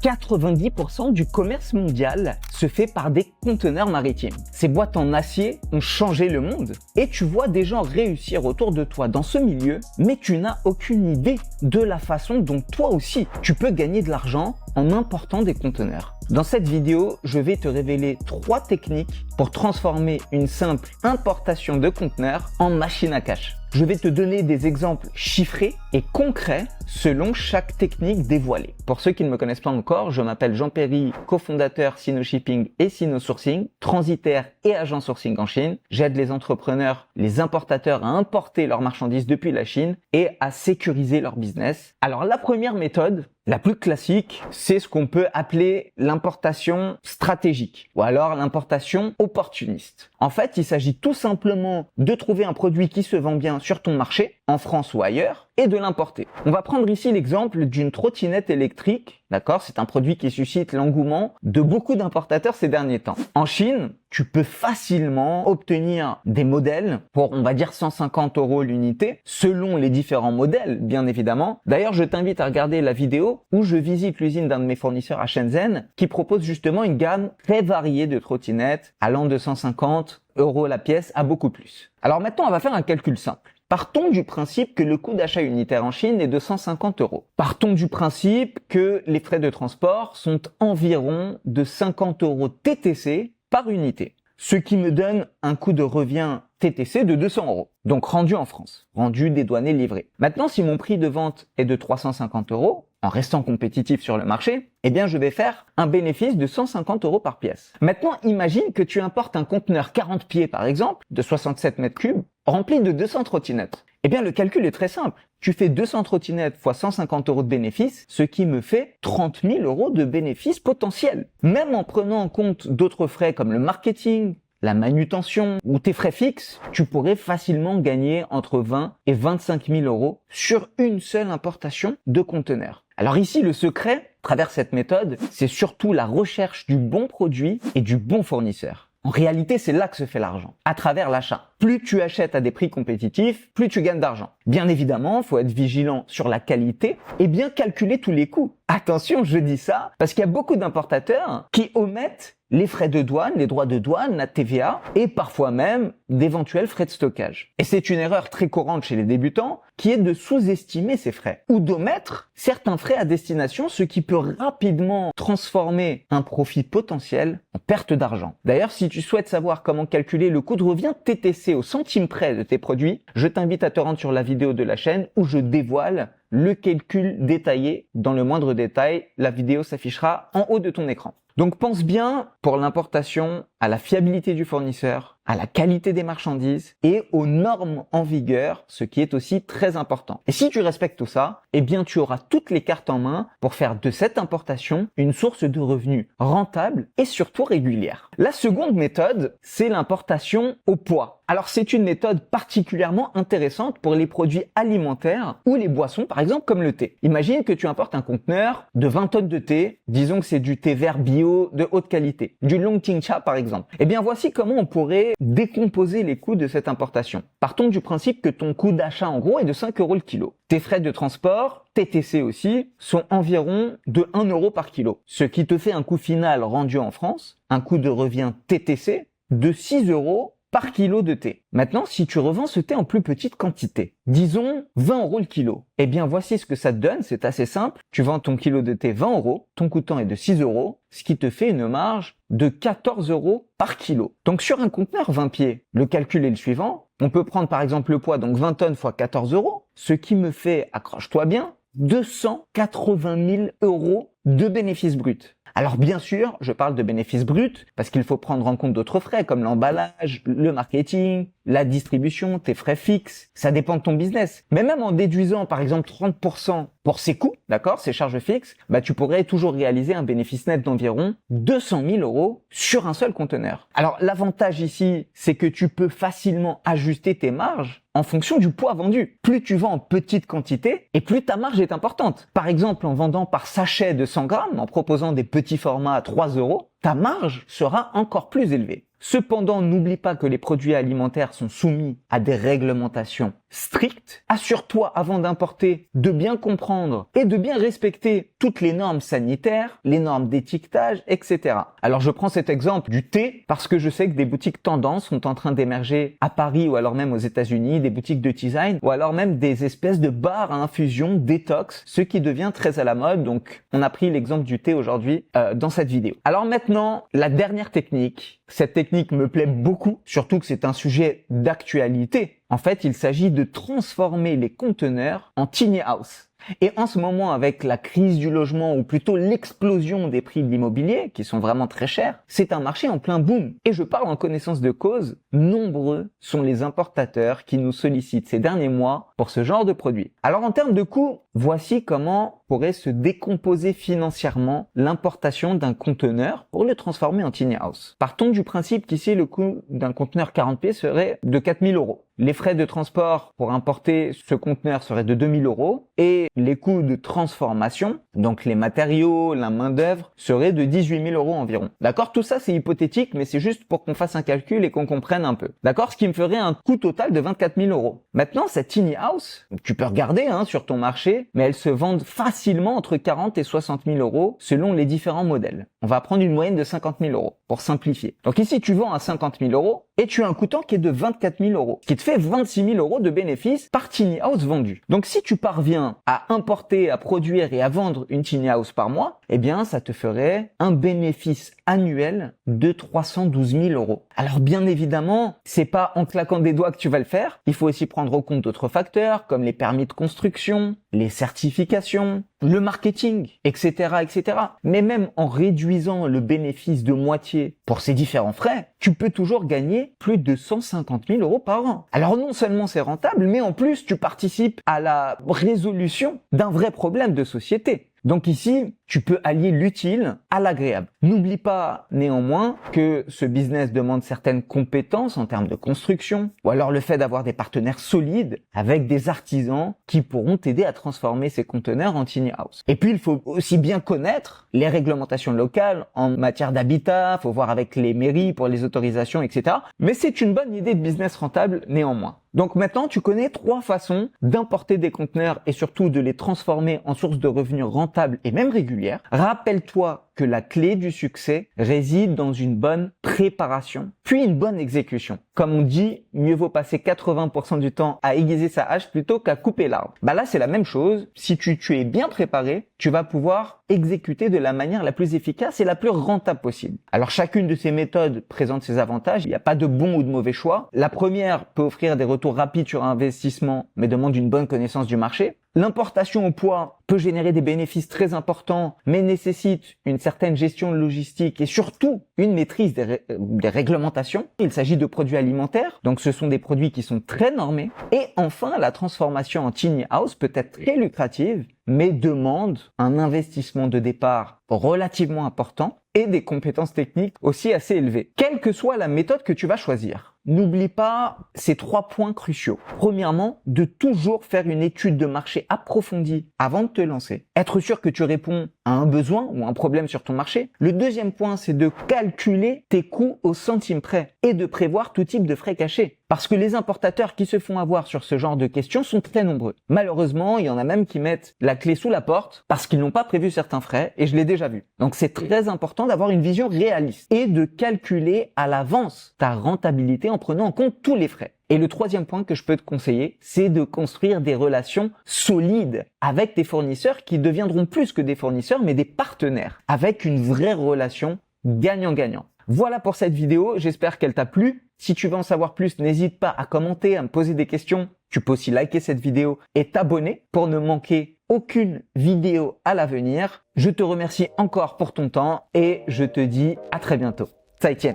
90% du commerce mondial se fait par des conteneurs maritimes. Ces boîtes en acier ont changé le monde et tu vois des gens réussir autour de toi dans ce milieu, mais tu n'as aucune idée de la façon dont toi aussi tu peux gagner de l'argent en important des conteneurs. Dans cette vidéo, je vais te révéler 3 techniques pour transformer une simple importation de conteneurs en machine à cash. Je vais te donner des exemples chiffrés et concrets selon chaque technique dévoilée. Pour ceux qui ne me connaissent pas encore, je m'appelle Jean Perry, cofondateur Sino Shipping et Sino Sourcing, transitaire et agent sourcing en Chine. J'aide les entrepreneurs, les importateurs à importer leurs marchandises depuis la Chine et à sécuriser leur business. Alors la première méthode, la plus classique, c'est ce qu'on peut appeler l'importation stratégique ou alors l'importation opportuniste. En fait, il s'agit tout simplement de trouver un produit qui se vend bien sur ton marché, en France ou ailleurs, et de l'importer. On va prendre ici l'exemple d'une trottinette électrique, d'accord? C'est un produit qui suscite l'engouement de beaucoup d'importateurs ces derniers temps. En Chine, tu peux facilement obtenir des modèles pour, on va dire, 150 € l'unité, selon les différents modèles, bien évidemment. D'ailleurs, je t'invite à regarder la vidéo où je visite l'usine d'un de mes fournisseurs à Shenzhen, qui propose justement une gamme très variée de trottinettes, allant de 150 € la pièce à beaucoup plus. Alors maintenant, on va faire un calcul simple. Partons du principe que le coût d'achat unitaire en Chine est de 150 €. Partons du principe que les frais de transport sont environ de 50 € TTC par unité. Ce qui me donne un coût de revient TTC de 200 €. Donc rendu en France, rendu dédouané livré. Maintenant, si mon prix de vente est de 350 €, en restant compétitif sur le marché, eh bien je vais faire un bénéfice de 150 € par pièce. Maintenant, imagine que tu importes un conteneur 40 pieds par exemple, de 67 mètres cubes, rempli de 200 trottinettes. Eh bien le calcul est très simple. Tu fais 200 trottinettes fois 150 € de bénéfice, ce qui me fait 30 000 € de bénéfice potentiel. Même en prenant en compte d'autres frais comme le marketing, la manutention ou tes frais fixes, tu pourrais facilement gagner entre 20 et 25 000 € sur une seule importation de conteneurs. Alors ici, le secret, à travers cette méthode, c'est surtout la recherche du bon produit et du bon fournisseur. En réalité, c'est là que se fait l'argent, à travers l'achat. Plus tu achètes à des prix compétitifs, plus tu gagnes d'argent. Bien évidemment, il faut être vigilant sur la qualité et bien calculer tous les coûts. Attention, je dis ça parce qu'il y a beaucoup d'importateurs qui omettent les frais de douane, les droits de douane, la TVA et parfois même d'éventuels frais de stockage. Et c'est une erreur très courante chez les débutants qui est de sous-estimer ces frais ou d'omettre certains frais à destination, ce qui peut rapidement transformer un profit potentiel en perte d'argent. D'ailleurs, si tu souhaites savoir comment calculer le coût de revient TTC au centime près de tes produits, je t'invite à te rendre sur la vidéo de la chaîne où je dévoile le calcul détaillé dans le moindre détail. La vidéo s'affichera en haut de ton écran. Donc pense bien pour l'importation à la fiabilité du fournisseur, à la qualité des marchandises et aux normes en vigueur, ce qui est aussi très important. Et si tu respectes tout ça, eh bien tu auras toutes les cartes en main pour faire de cette importation une source de revenus rentable et surtout régulière. La seconde méthode, c'est l'importation au poids. Alors c'est une méthode particulièrement intéressante pour les produits alimentaires ou les boissons, par exemple comme le thé. Imagine que tu importes un conteneur de 20 tonnes de thé, disons que c'est du thé vert bio de haute qualité, du Longqingcha par exemple. Eh bien voici comment on pourrait décomposer les coûts de cette importation. Partons du principe que ton coût d'achat en gros est de 5 € le kilo. Tes frais de transport, TTC aussi, sont environ de 1 € par kilo, ce qui te fait un coût final rendu en France, un coût de revient TTC de 6 € par kilo de thé. Maintenant, si tu revends ce thé en plus petite quantité, disons 20 € le kilo, eh bien voici ce que ça te donne, c'est assez simple. Tu vends ton kilo de thé 20 €, ton coûtant est de 6 €, ce qui te fait une marge de 14 € par kilo. Donc sur un conteneur 20 pieds, le calcul est le suivant. On peut prendre par exemple le poids, donc 20 tonnes fois 14 €, ce qui me fait, accroche-toi bien, 280 000 € de bénéfices bruts. Alors bien sûr, je parle de bénéfices bruts parce qu'il faut prendre en compte d'autres frais comme l'emballage, le marketing, la distribution, tes frais fixes. Ça dépend de ton business. Mais même en déduisant par exemple 30% pour ces coûts, d'accord, ces charges fixes, tu pourrais toujours réaliser un bénéfice net d'environ 200 000 € sur un seul conteneur. Alors l'avantage ici, c'est que tu peux facilement ajuster tes marges en fonction du poids vendu. Plus tu vends en petite quantité et plus ta marge est importante. Par exemple, en vendant par sachet de 100 grammes, en proposant des petits formats à 3 €, ta marge sera encore plus élevée. Cependant, n'oublie pas que les produits alimentaires sont soumis à des réglementations strictes. Assure-toi avant d'importer de bien comprendre et de bien respecter toutes les normes sanitaires, les normes d'étiquetage, etc. Alors je prends cet exemple du thé parce que je sais que des boutiques tendances sont en train d'émerger à Paris ou alors même aux États-Unis, des boutiques de tisane ou alors même des espèces de bars à infusion détox, ce qui devient très à la mode. Donc on a pris l'exemple du thé aujourd'hui dans cette vidéo. Alors maintenant, la dernière technique. Cette technique me plaît beaucoup, surtout que c'est un sujet d'actualité. En fait, il s'agit de transformer les conteneurs en tiny house. Et en ce moment, avec la crise du logement ou plutôt l'explosion des prix de l'immobilier, qui sont vraiment très chers, c'est un marché en plein boom. Et je parle en connaissance de cause, nombreux sont les importateurs qui nous sollicitent ces derniers mois pour ce genre de produit. Alors en termes de coûts, voici comment pourrait se décomposer financièrement l'importation d'un conteneur pour le transformer en tiny house. Partons du principe qu'ici, le coût d'un conteneur 40 pieds serait de 4 000 €. Les frais de transport pour importer ce conteneur seraient de 2 000 € et les coûts de transformation, donc les matériaux, la main-d'œuvre, seraient de 18 000 € environ. D'accord? Tout ça, c'est hypothétique, mais c'est juste pour qu'on fasse un calcul et qu'on comprenne un peu. D'accord? Ce qui me ferait un coût total de 24 000 €. Maintenant, cette tiny house, tu peux regarder sur ton marché, mais elles se vendent facilement entre 40 et 60 000 € selon les différents modèles. On va prendre une moyenne de 50 000 € pour simplifier. Donc ici, tu vends à 50 000 € et tu as un coûtant qui est de 24 000 €, ce qui te fait 26 000 € de bénéfices par tiny house vendu. Donc si tu parviens à importer, à produire et à vendre une tiny house par mois, eh bien ça te ferait un bénéfice annuel de 312 000 €. Alors bien évidemment, c'est pas en claquant des doigts que tu vas le faire. Il faut aussi prendre en compte d'autres facteurs comme les permis de construction, les certifications, le marketing, etc., etc. Mais même en réduisant le bénéfice de moitié pour ces différents frais, tu peux toujours gagner plus de 150 000 € par an. Alors non seulement c'est rentable, mais en plus tu participes à la résolution d'un vrai problème de société. Donc ici, tu peux allier l'utile à l'agréable. N'oublie pas néanmoins que ce business demande certaines compétences en termes de construction ou alors le fait d'avoir des partenaires solides avec des artisans qui pourront t'aider à transformer ces conteneurs en tiny house. Et puis, il faut aussi bien connaître les réglementations locales en matière d'habitat, faut voir avec les mairies pour les autorisations, etc. Mais c'est une bonne idée de business rentable néanmoins. Donc maintenant, tu connais 3 façons d'importer des conteneurs et surtout de les transformer en source de revenus rentables et même régulières. Rappelle-toi que la clé du succès réside dans une bonne préparation, puis une bonne exécution. Comme on dit, mieux vaut passer 80% du temps à aiguiser sa hache plutôt qu'à couper l'arbre. Là, c'est la même chose. Si tu es bien préparé, tu vas pouvoir exécuter de la manière la plus efficace et la plus rentable possible. Alors, chacune de ces méthodes présente ses avantages. Il n'y a pas de bon ou de mauvais choix. La première peut offrir des retours rapides sur investissement, mais demande une bonne connaissance du marché. L'importation au poids peut générer des bénéfices très importants, mais nécessite une certaine gestion logistique et surtout une maîtrise des réglementations. Il s'agit de produits alimentaires, donc ce sont des produits qui sont très normés. Et enfin, la transformation en tiny house peut être très lucrative, mais demande un investissement de départ relativement important et des compétences techniques aussi assez élevées. Quelle que soit la méthode que tu vas choisir, n'oublie pas ces 3 points cruciaux. Premièrement, de toujours faire une étude de marché approfondie avant de te lancer. Être sûr que tu réponds à un besoin ou un problème sur ton marché. Le deuxième point, c'est de calculer tes coûts au centime près et de prévoir tout type de frais cachés. Parce que les importateurs qui se font avoir sur ce genre de questions sont très nombreux. Malheureusement, il y en a même qui mettent la clé sous la porte parce qu'ils n'ont pas prévu certains frais et je l'ai déjà vu. Donc c'est très important d'avoir une vision réaliste et de calculer à l'avance ta rentabilité en prenant en compte tous les frais. Et le troisième point que je peux te conseiller, c'est de construire des relations solides avec tes fournisseurs qui deviendront plus que des fournisseurs, mais des partenaires, avec une vraie relation gagnant-gagnant. Voilà pour cette vidéo, j'espère qu'elle t'a plu. Si tu veux en savoir plus, n'hésite pas à commenter, à me poser des questions. Tu peux aussi liker cette vidéo et t'abonner pour ne manquer aucune vidéo à l'avenir. Je te remercie encore pour ton temps et je te dis à très bientôt. 再见。